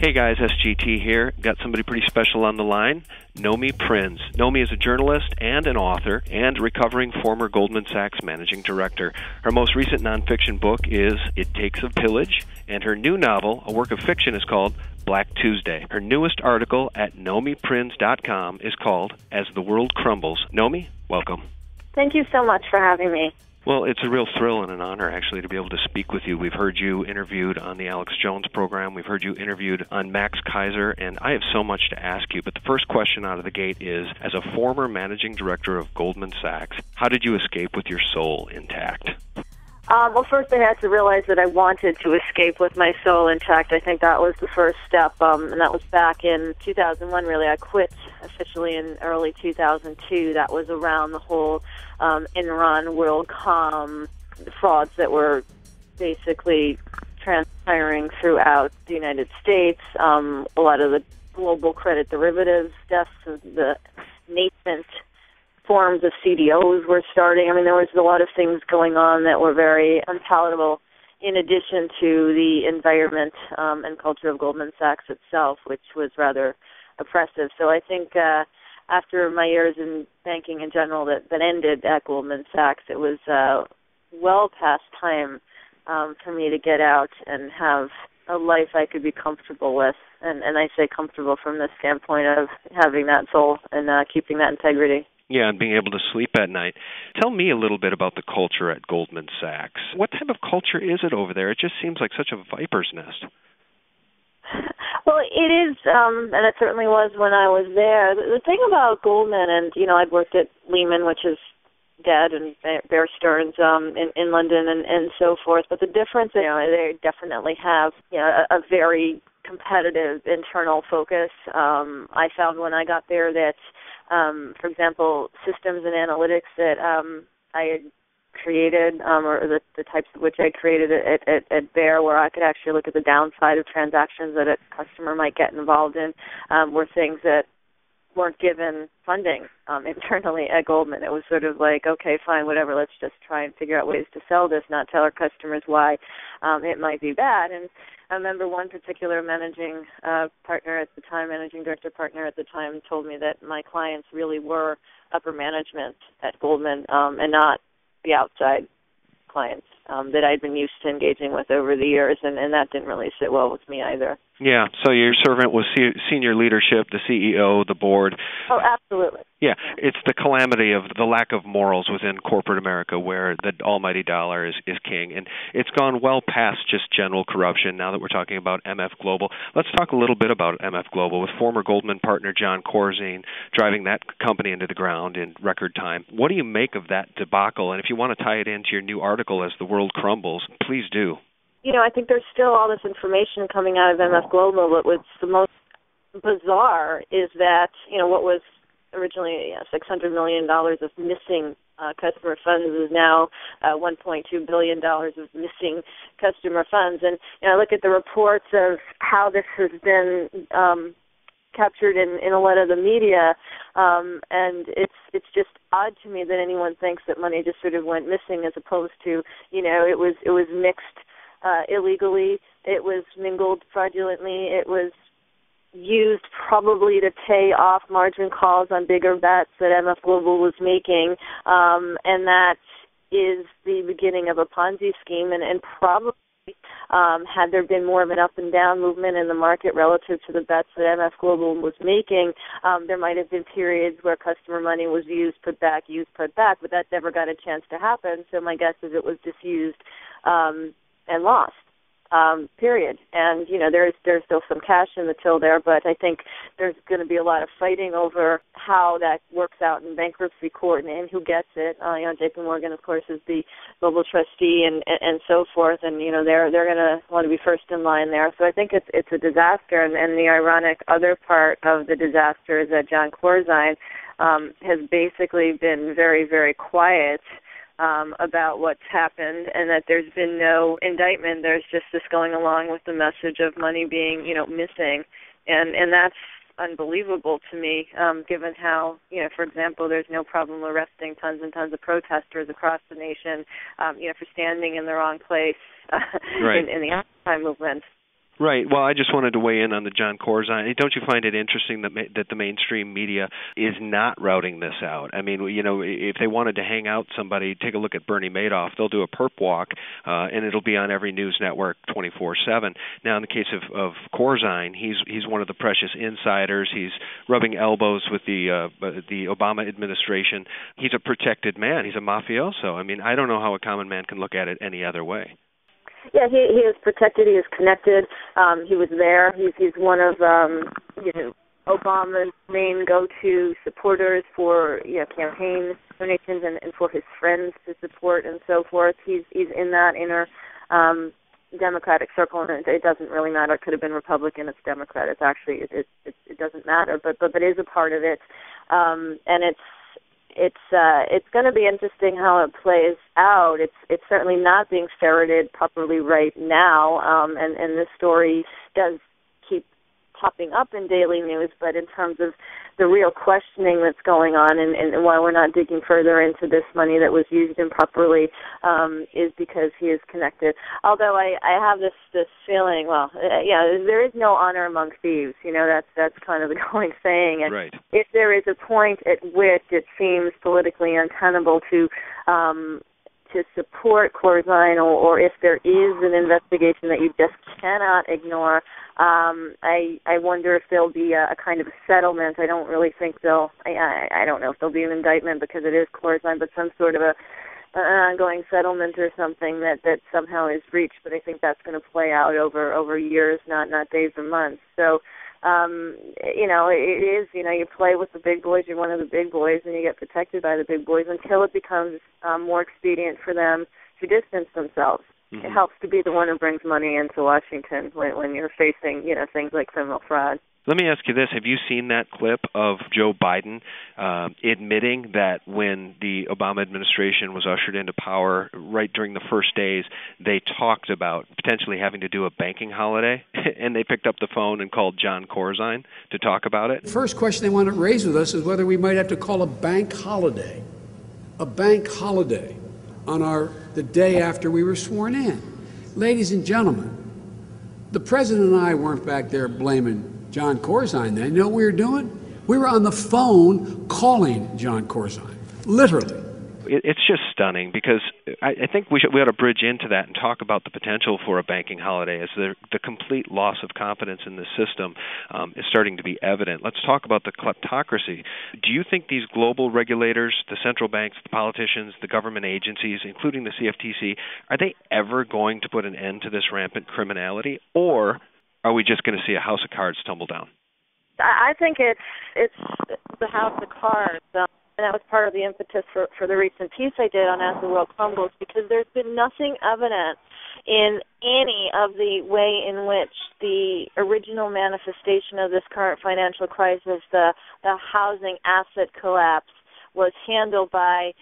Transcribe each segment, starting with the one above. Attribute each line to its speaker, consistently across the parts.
Speaker 1: Hey guys, SGT here. Got somebody pretty special on the line, Nomi Prins. Nomi is a journalist and an author and recovering former Goldman Sachs managing director. Her most recent nonfiction book is It Takes a Pillage, and her new novel, a work of fiction, is called Black Tuesday. Her newest article at NOMIPRINS.com is called As the World Crumbles. Nomi, welcome.
Speaker 2: Thank you so much for having me.
Speaker 1: Well, it's a real thrill and an honor, actually, to be able to speak with you. We've heard you interviewed on the Alex Jones program. We've heard you interviewed on Max Kaiser, and I have so much to ask you. But the first question out of the gate is, as a former managing director of Goldman Sachs, how did you escape with your soul intact?
Speaker 2: Well, first I had to realize that I wanted to escape with my soul intact. I think that was the first step, and that was back in 2001, really. I quit officially in early 2002. That was around the whole Enron, WorldCom, frauds that were basically transpiring throughout the United States. A lot of the global credit derivatives desks, the nascent forms of CDOs were starting. I mean, there was a lot of things going on that were very unpalatable, in addition to the environment and culture of Goldman Sachs itself, which was rather oppressive. So I think after my years in banking in general that ended at Goldman Sachs, it was well past time for me to get out and have a life I could be comfortable with. And I say comfortable from the standpoint of having that soul and keeping that integrity.
Speaker 1: Yeah, and being able to sleep at night. Tell me a little bit about the culture at Goldman Sachs. What type of culture is it over there? It just seems like such a viper's nest.
Speaker 2: Well, it is, and it certainly was when I was there. The thing about Goldman, and, I'd worked at Lehman, which is dead, and Bear Stearns in London and so forth, but the difference, they definitely have, a very competitive internal focus. I found when I got there that, for example, systems and analytics that I had created, or the types of which I created at Bear, where I could actually look at the downside of transactions that a customer might get involved in, were things that weren't given funding internally at Goldman. It was sort of like, okay, fine, whatever, let's just try and figure out ways to sell this, not tell our customers why it might be bad. And I remember one particular managing director partner at the time told me that my clients really were upper management at Goldman and not the outside clients that I'd been used to engaging with over the years, and that didn't really sit well with me either.
Speaker 1: Yeah, so your servant was senior leadership, the CEO, the board.
Speaker 2: Oh, absolutely.
Speaker 1: Yeah, it's the calamity of the lack of morals within corporate America where the almighty dollar is king. And it's gone well past just general corruption now that we're talking about MF Global. Let's talk a little bit about MF Global with former Goldman partner Jon Corzine driving that company into the ground in record time. What do you make of that debacle? And if you want to tie it into your new article, As the World Crumbles, please do.
Speaker 2: I think there's still all this information coming out of MF Global, but what's the most bizarre is that, what was originally $600 million of missing customer funds is now $1.2 billion of missing customer funds. And I look at the reports of how this has been captured in a lot of the media, and it's just odd to me that anyone thinks that money just sort of went missing, as opposed to, it was mixed illegally, it was mingled fraudulently, it was used probably to pay off margin calls on bigger bets that MF Global was making, and that is the beginning of a Ponzi scheme, and probably had there been more of an up and down movement in the market relative to the bets that MF Global was making, there might have been periods where customer money was used, put back, but that never got a chance to happen, so my guess is it was disused and lost. Period. And, there's still some cash in the till there, but I think there's going to be a lot of fighting over how that works out in bankruptcy court and who gets it. JP Morgan, of course, is the global trustee and so forth, and, they're going to want to be first in line there. So I think it's a disaster, and the ironic other part of the disaster is that Jon Corzine has basically been very, very quiet about what's happened, and that there's been no indictment. There's just this going along with the message of money being, missing, and that's unbelievable to me, given how, for example, there's no problem arresting tons and tons of protesters across the nation, for standing in the wrong place
Speaker 1: right.
Speaker 2: in the Occupy movement.
Speaker 1: Right. Well, I just wanted to weigh in on the Jon Corzine. Don't you find it interesting that the mainstream media is not routing this out? I mean, if they wanted to hang out somebody, take a look at Bernie Madoff. They'll do a perp walk, and it'll be on every news network 24/7. Now, in the case of Corzine, he's one of the precious insiders. He's rubbing elbows with the Obama administration. He's a protected man. He's a mafioso. I mean, I don't know how a common man can look at it any other way.
Speaker 2: Yeah, he is protected. He is connected. He was there. He's one of Obama's main go-to supporters for campaign donations and for his friends to support and so forth. He's in that inner Democratic circle, and it doesn't really matter. It could have been Republican. It's Democrat. It's actually it doesn't matter, but it is a part of it, and it's going to be interesting how it plays out. It's certainly not being ferreted properly right now, and this story does keep popping up in daily news. But in terms of the real questioning that's going on, and why we're not digging further into this money that was used improperly, is because he is connected. Although I have this feeling, there is no honor among thieves. That's kind of the going saying. And
Speaker 1: right.
Speaker 2: If there is a point at which it seems politically untenable to support Corzine, or if there is an investigation that you just cannot ignore, I wonder if there'll be a kind of a settlement. I don't really think I don't know if there'll be an indictment because it is Corzine, but some sort of an ongoing settlement or something that somehow is reached. But I think that's going to play out over years, not days or months. So, it is, you play with the big boys, you're one of the big boys, and you get protected by the big boys until it becomes more expedient for them to distance themselves. Mm-hmm. It helps to be the one who brings money into Washington when you're facing, things like criminal fraud.
Speaker 1: Let me ask you this. Have you seen that clip of Joe Biden admitting that when the Obama administration was ushered into power, right during the first days, they talked about potentially having to do a banking holiday, and they picked up the phone and called Jon Corzine to talk about it?
Speaker 3: The first question they want to raise with us is whether we might have to call a bank holiday on the day after we were sworn in. Ladies and gentlemen, the president and I weren't back there blaming Jon Corzine then. You know what we were doing? We were on the phone calling Jon Corzine, literally.
Speaker 1: It's just stunning because I think we ought to bridge into that and talk about the potential for a banking holiday as the complete loss of confidence in the system is starting to be evident. Let's talk about the kleptocracy. Do you think these global regulators, the central banks, the politicians, the government agencies, including the CFTC, are they ever going to put an end to this rampant criminality, or are we just going to see a house of cards tumble down?
Speaker 2: I think it's the house of cards. And that was part of the impetus for the recent piece I did on As the World Crumbles, because there's been nothing evident in any of the way in which the original manifestation of this current financial crisis, the housing asset collapse, was handled by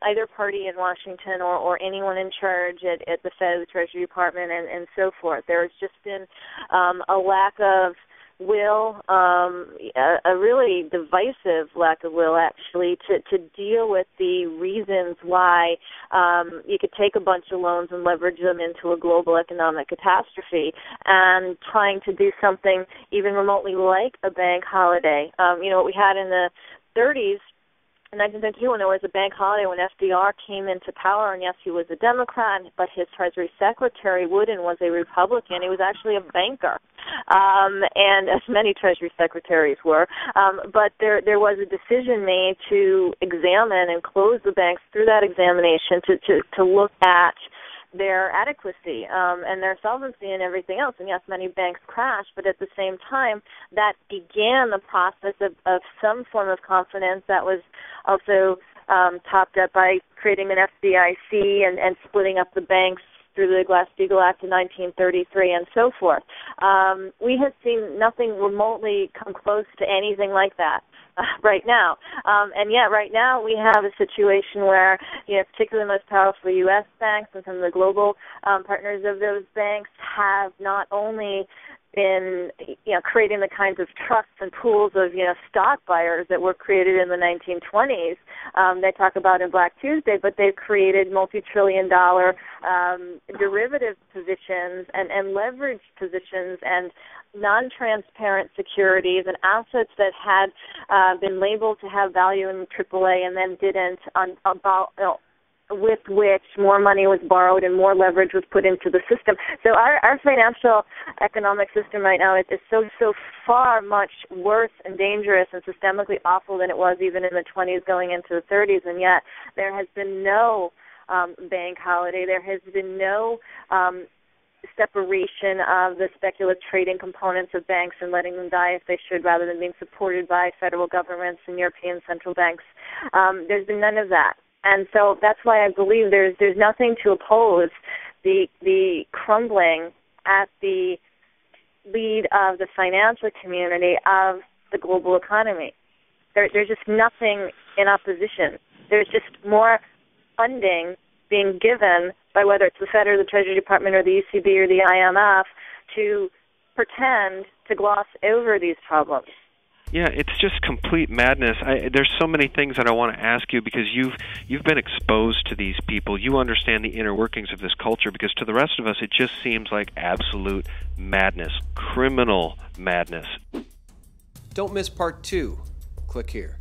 Speaker 2: either party in Washington or anyone in charge at the Fed, the Treasury Department, and so forth. There has just been a lack of will, a really divisive lack of will, actually, to deal with the reasons why you could take a bunch of loans and leverage them into a global economic catastrophe, and trying to do something even remotely like a bank holiday. What we had in the 30s, in 1932, when there was a bank holiday, when FDR came into power, and yes, he was a Democrat, but his Treasury Secretary, Wooden, was a Republican. He was actually a banker, and as many Treasury Secretaries were. But there was a decision made to examine and close the banks through that examination to look at their adequacy and their solvency and everything else. And yes, many banks crashed, but at the same time, that began the process of some form of confidence that was also topped up by creating an FDIC and splitting up the banks through the Glass-Steagall Act of 1933 and so forth. We have seen nothing remotely come close to anything like that right now. And yet right now we have a situation where, particularly the most powerful U.S. banks and some of the global partners of those banks have not only in creating the kinds of trusts and pools of stock buyers that were created in the 1920s. They talk about in Black Tuesday, but they've created multi-trillion-dollar derivative positions and leveraged positions and non-transparent securities and assets that had been labeled to have value in AAA and then didn't, with which more money was borrowed and more leverage was put into the system. So our financial economic system right now is so far much worse and dangerous and systemically awful than it was even in the 20s going into the 30s, and yet there has been no bank holiday. There has been no separation of the speculative trading components of banks and letting them die if they should, rather than being supported by federal governments and European central banks. There's been none of that. And so that's why I believe there's nothing to oppose the crumbling at the lead of the financial community of the global economy. There's just nothing in opposition. There's just more funding being given by whether it's the Fed or the Treasury Department or the ECB or the IMF to pretend to gloss over these problems.
Speaker 1: Yeah, it's just complete madness. There's so many things that I want to ask you, because you've been exposed to these people. You understand the inner workings of this culture, because to the rest of us it just seems like absolute madness, criminal madness.
Speaker 4: Don't miss part 2. Click here.